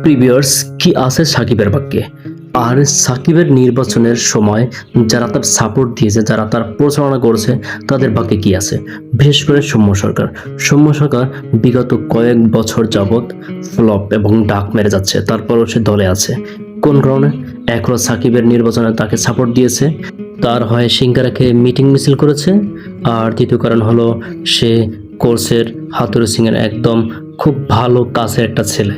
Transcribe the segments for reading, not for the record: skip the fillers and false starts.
প্রিভিয়ার্স কি আছে সাকিবের ভাগ্যে। আর সাকিবের নির্বাচনের সময় যারা তার সাপোর্ট দিয়েছে, যারা তার প্রচারণা করেছে, তাদের ভাগ্যে কি আছে। বিশেষ করে সৌম্য সরকার বিগত কয়েক বছর যাবৎ ফ্লপ এবং ডাক মেরে যাচ্ছে, তারপরও সে দলে আছে। কোন কারণে? এক হলো সাকিবের নির্বাচনে তাকে সাপোর্ট দিয়েছে, তার হয় সিঙ্গারাকে মিটিং মিছিল করেছে। আর দ্বিতীয় কারণ হলো সে কোর্সের হাতুড়ি সিং এর একদম খুব ভালো কাছের একটা ছেলে।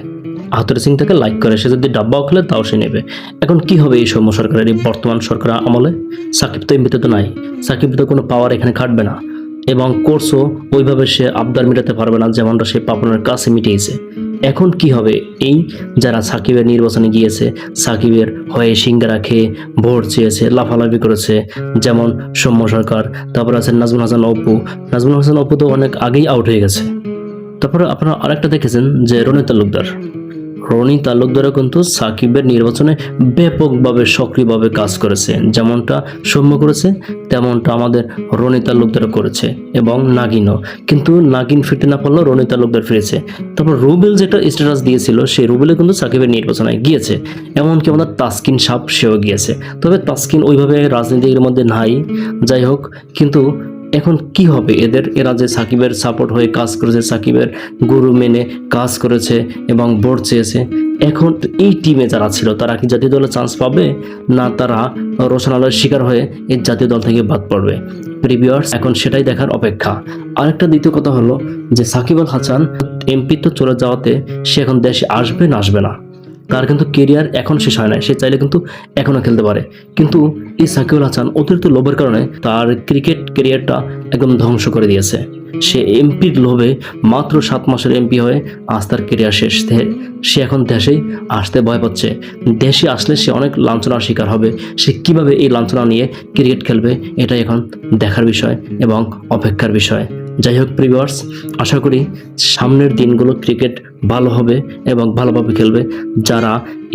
হাতুড়ি সিং তাকে লাইক করে, সে যদি ডাব্বাও খেলে তাও সে নেবে। এখন কি হবে এই সৌম্য সরকারের, এই বর্তমান সরকার আমলে? সাকিব তো এমনিতে তো নাই, সাকিব তো কোনো পাওয়ার এখানে খাটবে না, এবং কোর্সও ওইভাবে সে আবদার মেটাতে পারবে না যেমনটা সে পাপনের কাছে মিটিয়েছে। এখন কি হবে? এই যারা সাকিবের নির্বাচনে গিয়েছে, সাকিবের হয়ে সিঙ্গারা খেয়ে ভোট চেয়েছে, লাফালাফি করেছে, যেমন সৌম্য সরকার, তারপর আছে নাজমুল হাসান অপু তো অনেক আগেই আউট হয়ে গেছে। তারপরে আপনারা আরেকটা দেখেছেন যে রনি তালুকদারও কিন্তু সাকিবের নির্বাচনে ব্যাপকভাবে সক্রিয়ভাবে কাজ করেছে। যেমনটা সৌম্য করেছে তেমনটা আমাদের রনি তালুকদারও করেছে, এবং নাগিনও। কিন্তু নাগিন ফিরতে না পারলেও রনি তালুকদার ফিরেছে। তারপর রুবেল যেটা স্ট্যাটাস দিয়েছিল, সেই রুবেলে কিন্তু সাকিবের নির্বাচনে গিয়েছে। এমনকি আমাদের তাসকিন সাপ সেও গিয়েছে। তবে তাসকিন ওইভাবে রাজনীতির মধ্যে নাই, যাই হোক। কিন্তু এখন কি হবে এদের? এরা যে সাকিবের সাপোর্ট হয়ে কাজ করেছে, সাকিবের গুরু মেনে কাজ করেছে এবং ভোট চেয়েছে, এখন এই টিমে যারা ছিল তারা কি জাতীয় দলে চান্স পাবে, না তারা রোশনালয়ের শিকার হয়ে এই জাতীয় দল থেকে বাদ পড়বে? প্রিভিয়ার্স এখন সেটাই দেখার অপেক্ষা। আরেকটা দ্বিতীয় কথা হলো যে সাকিব আল হাসান এমপি তো চলে যাওয়াতে সে এখন দেশে আসবে না। তার কিন্তু কেরিয়ার এখন শেষ হয় না, সে চাইলে কিন্তু এখনো খেলতে পারে। কিন্তু এই সাকিব আল হাসান অতিরিক্ত লোভের কারণে তার ক্রিকেট কেরিয়ারটা একদম ধ্বংস করে দিয়েছে। সে এমপির লোভে মাত্র 7 মাসের এমপি হয়ে আজ তার কেরিয়ার শেষ। সে এখন দেশেই আসতে ভয় পাচ্ছে। দেশে আসলে সে অনেক লাঞ্ছনার শিকার হবে। সে কিভাবে এই লাঞ্ছনা নিয়ে ক্রিকেট খেলবে, এটাই এখন দেখার বিষয় এবং অপেক্ষার বিষয়। যাই হোক প্রিভিয়ার্স, আশা করি সামনের দিনগুলো ক্রিকেট ভালো হবে এবং ভালোভাবে খেলবে। যারা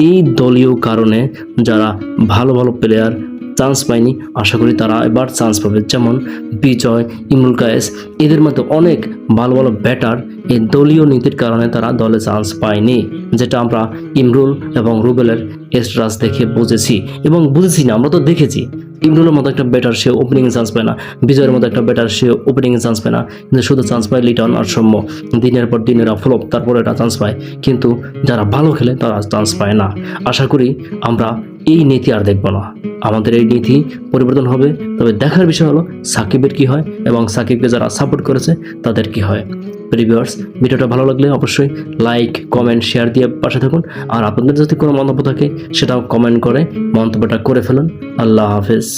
এই দলীয় কারণে যারা ভালো প্লেয়ার চান্স পায়নি, আশা করি তারা এবার চান্স পাবে। যেমন বিজয়, ইমরুল কায়েস, এদের মধ্যে অনেক ভালো ব্যাটার এই দলীয় নীতির কারণে তারা দলে চান্স পায়নি, যেটা আমরা ইমরুল এবং রুবেলের স্ট্যাটাস দেখে বুঝেছি না, আমরা তো দেখেছি। ইমরুলের মতো একটা ব্যাটার সে ওপেনিং চান্স পায় না, বিজয়ের মতো একটা ব্যাটার সে ওপেনিং চান্স পায় না, কিন্তু শুধু চান্স পায় লিটন আর সৌম্য। দিনের পর দিন এরা ফ্লপ, তারপরে এটা চান্স পায়, কিন্তু যারা ভালো খেলে তারা চান্স পায় না। আশা করি আমরা এই নীতি আর দেখব না, আমাদের এই নীতি পরিবর্তন হবে। তবে দেখার বিষয় হলো সাকিবের কি হয় এবং সাকিবকে যারা সাপোর্ট করেছে তাদের কি হয়। প্রিভিয়ার্স, ভিডিওটা ভালো লাগলে অবশ্যই লাইক, কমেন্ট, শেয়ার দিয়ে পাশে থাকুন। আর আপনাদের যদি কোনো মন্তব্য থাকে সেটাও কমেন্ট করে মন্তব্যটা করে ফেলুন। আল্লাহ হাফেজ।